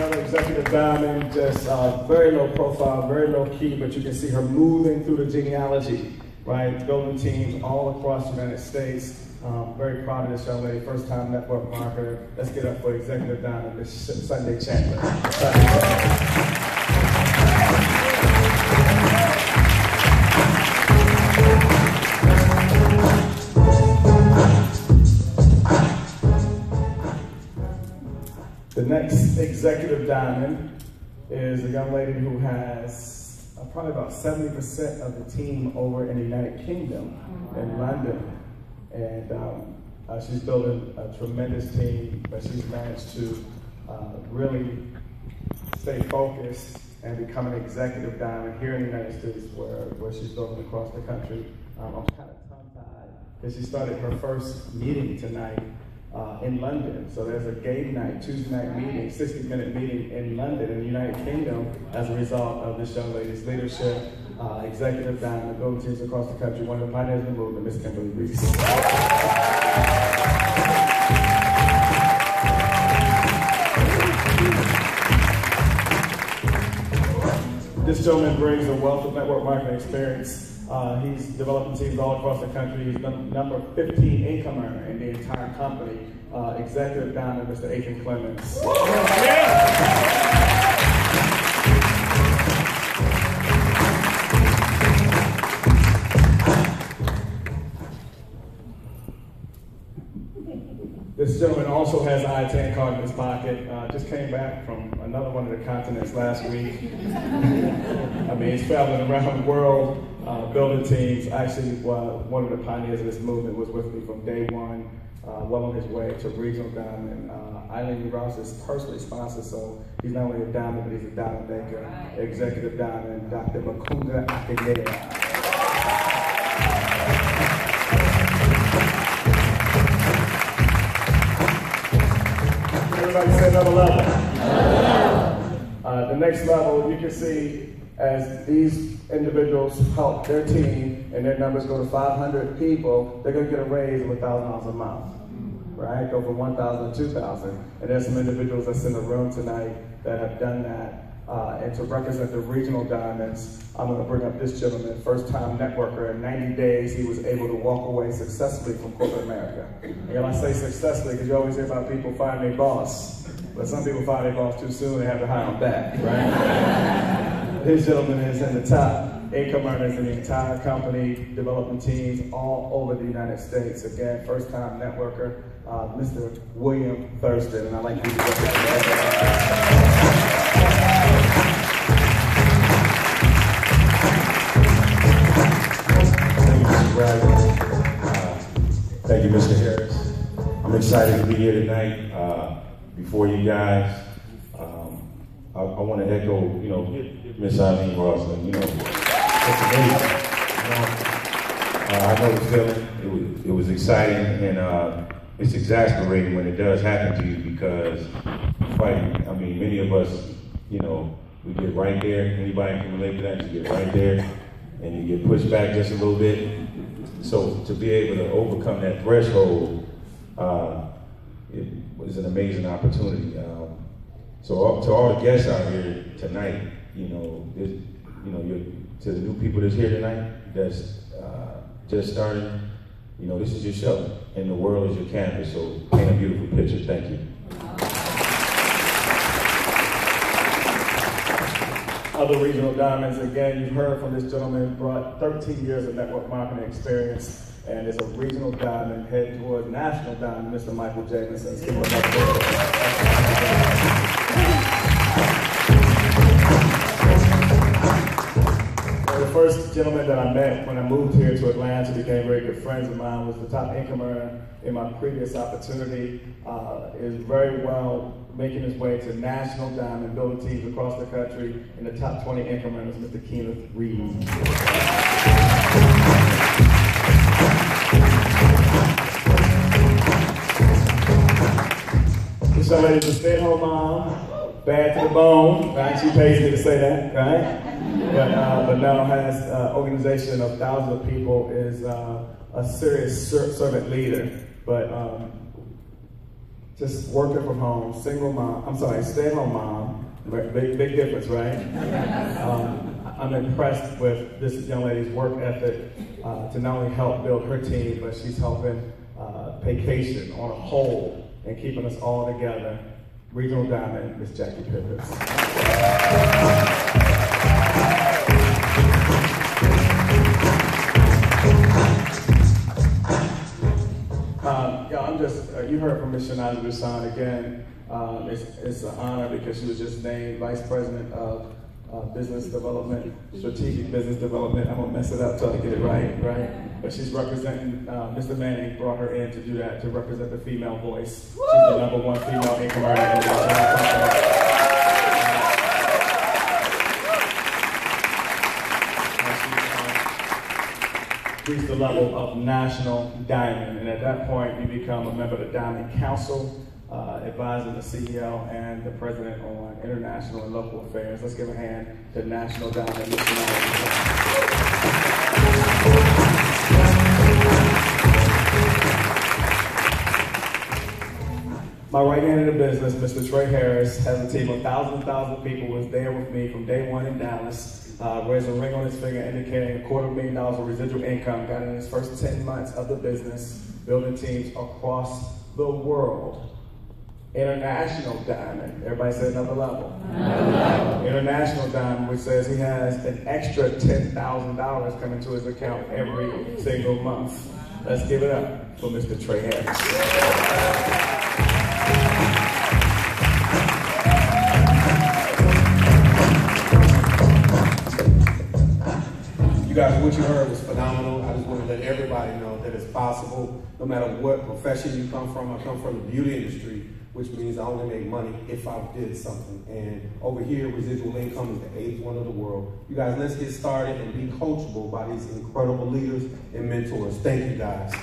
another executive diamond, just very low profile, very low key, but you can see her moving through the genealogy, right? Building teams all across the United States. Very proud of this young lady, first time network marketer. Let's get up for executive diamond, Miss Sunday Chandler. The next executive diamond is a young lady who has probably about 70% of the team over in the United Kingdom, in London. And she's building a tremendous team, but she's managed to really stay focused and become an executive diamond here in the United States where she's building across the country. I'm kind of tongue-tied because she started her first meeting tonight in London. So there's a game night, Tuesday night meeting, 60-minute meeting in London in the United Kingdom as a result of this young lady's leadership. Executive diamond, building teams across the country, one of the pioneers of the movement, Miss Kimberly Reese. This gentleman brings a wealth of network marketing experience. He's developing teams all across the country. He's the number 15 income earner in the entire company. Executive diamond, Mr. Ethan Clemens. This gentleman also has an I-10 card in his pocket. Just came back from another one of the continents last week. I mean, he's traveling around the world, building teams. Actually, one of the pioneers of this movement was with me from day one, well on his way to regional diamond. Eileen Ross is personally sponsored, so he's not only a diamond, but he's a diamond maker, executive diamond, Dr. Makunga Akegea. Everybody say another level. The next level, you can see as these individuals help their team and their numbers go to 500 people, they're going to get a raise of $1,000 a month, right? Go from 1,000 to 2,000. And there's some individuals that's in the room tonight that have done that. And to represent the regional diamonds, I'm going to bring up this gentleman, first-time networker. In 90 days, he was able to walk away successfully from corporate America. And I say successfully because you always hear about people firing their boss, but some people fire their boss too soon and have to hire them back, right? This gentleman is in the top income earners in the entire company, developing teams all over the United States. Again, first-time networker, Mr. William Thurston, and I'd like you to Thank you, Mr. Harris. I'm excited to be here tonight before you guys. I want to echo, Miss Eileen Ross, it's amazing. I know the feeling. It was exciting, and it's exasperating when it does happen to you because fighting. I mean, many of us, we get right there. Anybody can relate to that. You get right there, and you get pushed back just a little bit. So to be able to overcome that threshold, it was an amazing opportunity. So to all the guests out here tonight, to the new people that's here tonight, that's just starting, this is your show, and the world is your canvas. So paint a beautiful picture. Thank you. Other regional diamonds, again, you've heard from this gentleman, brought 13 years of network marketing experience, and is a regional diamond, head toward national diamond, Mr. Michael Jamison. The first gentleman that I met when I moved here to Atlanta, became very good friends of mine, was the top income earner in my previous opportunity. Is very well making his way to national diamond, building teams across the country. In the top 20 income earners, Mr. Kenneth Reed. This young lady is a stay-at-home mom, bad to the bone, right? She pays me to say that, right? But now has an organization of thousands of people, is a serious servant leader. But just working from home, stay-at-home mom, big difference, right? I'm impressed with this young lady's work ethic to not only help build her team, but she's helping Paycation on a whole and keeping us all together. Regional Diamond, Miss Jackie Pippins. You heard from Ms. Shanada Dusan again. It's an honor because she was just named Vice President of Business Development, Strategic Business Development. I'm gonna mess it up till I get it right? But she's representing, Mr. Manning brought her in to do that, to represent the female voice. She's the #1 female income earner in the company. Reach the level of national diamond, and at that point you become a member of the Diamond Council, advising the CEO and the president on international and local affairs. Let's give a hand to National Diamond. My right hand in the business, Mr. Trey Harris, has a team of thousands people was there with me from day one in Dallas. Wears a ring on his finger indicating $250,000 of residual income, got in his first 10 months of the business, building teams across the world. International Diamond, everybody say another level. International Diamond, which says he has an extra $10,000 coming to his account every single month. Let's give it up for Mr. Trey Harris. You guys, what you heard was phenomenal. I just want to let everybody know that it's possible, no matter what profession you come from. I come from the beauty industry, which means I only make money if I did something. And over here, residual income is the 8th one of the world. You guys, let's get started and be coachable by these incredible leaders and mentors. Thank you, guys.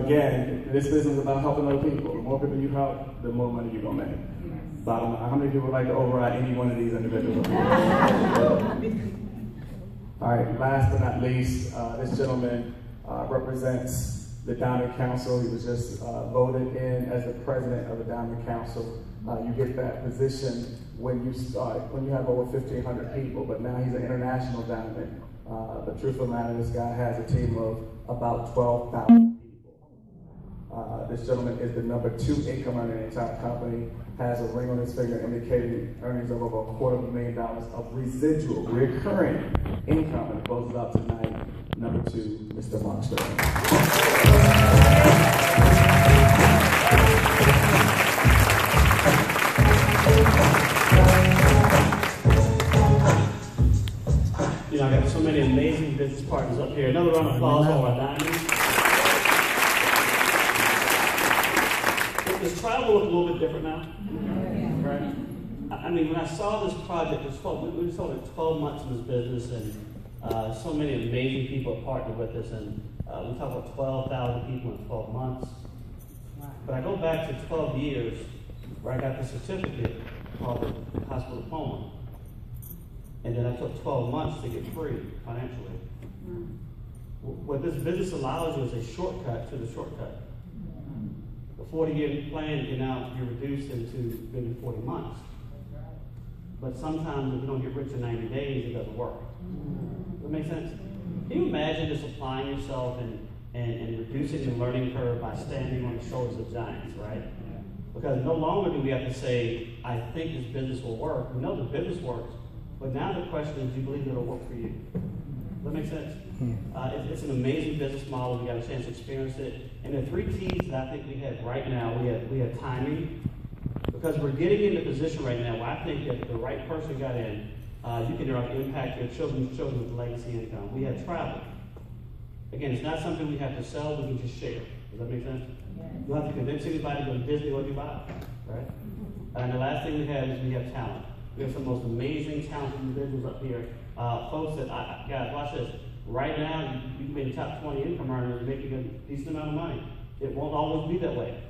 Again, this business is about helping other people. The more people you help, the more money you're going to make. Bottom line, how many people would like to override any one of these individuals? All right, last but not least, this gentleman represents the Diamond Council. He was just voted in as the president of the Diamond Council. You get that position when you start, when you have over 1,500 people, but now he's an international Diamond. The truth of the matter, this guy has a team of about 12,000 people. This gentleman is the #2 income earner in the entire company, has a ring on his finger indicating earnings of over $250,000 of residual, recurring income, and closes out tonight, #2, Mr. Mark Sterling. You know, I got so many amazing business partners up here. Another round of applause for our diamonds. Does travel look a little bit different now? Right? I mean, when I saw this project, we started 12 months in this business, and so many amazing people partnered with us, and we talk about 12,000 people in 12 months. But I go back to 12 years where I got the certificate called the hospital diploma. And then I took 12 months to get free financially. What this business allows you is a shortcut to the shortcut. The 40-year plan can now be reduced into maybe 40 months. But sometimes if you don't get rich in 90 days, it doesn't work. Does that make sense? Can you imagine just applying yourself and reducing the learning curve by standing on the shoulders of giants, right? Because no longer do we have to say, I think this business will work. We know the business works. But now the question is, do you believe it'll work for you? Does that make sense? It's an amazing business model. We got a chance to experience it. And the 3 keys that I think we have right now, we have timing. Because we're getting in a position right now where I think if the right person got in, you can impact your children's children with legacy income. We have travel. Again, it's not something we have to sell, we can just share. Does that make sense? You don't have to convince anybody to go to Disney or Dubai, right? And the last thing we have is we have talent. We have some of the most amazing, talented individuals up here. Folks that, guys, watch this. Right now, you can be in the top 20 income earners and making a decent amount of money. It won't always be that way.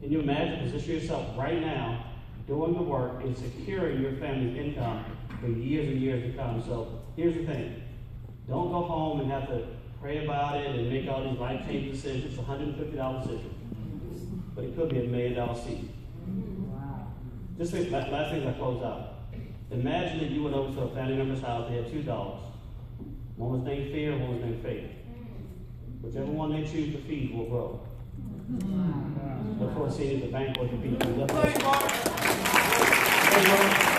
Can you imagine position yourself right now, doing the work and securing your family's income for years and years to come? So here's the thing. Don't go home and have to pray about it and make all these life-changing decisions. It's a $150 decision. But it could be $1 million seed. Wow. Just think, last thing as I close out. Imagine that you went over to a family member's house, they had $2. One was named Fear, one was named Faith. Whichever one they choose to feed will grow. Look forward to seeing you at the bank or the beach.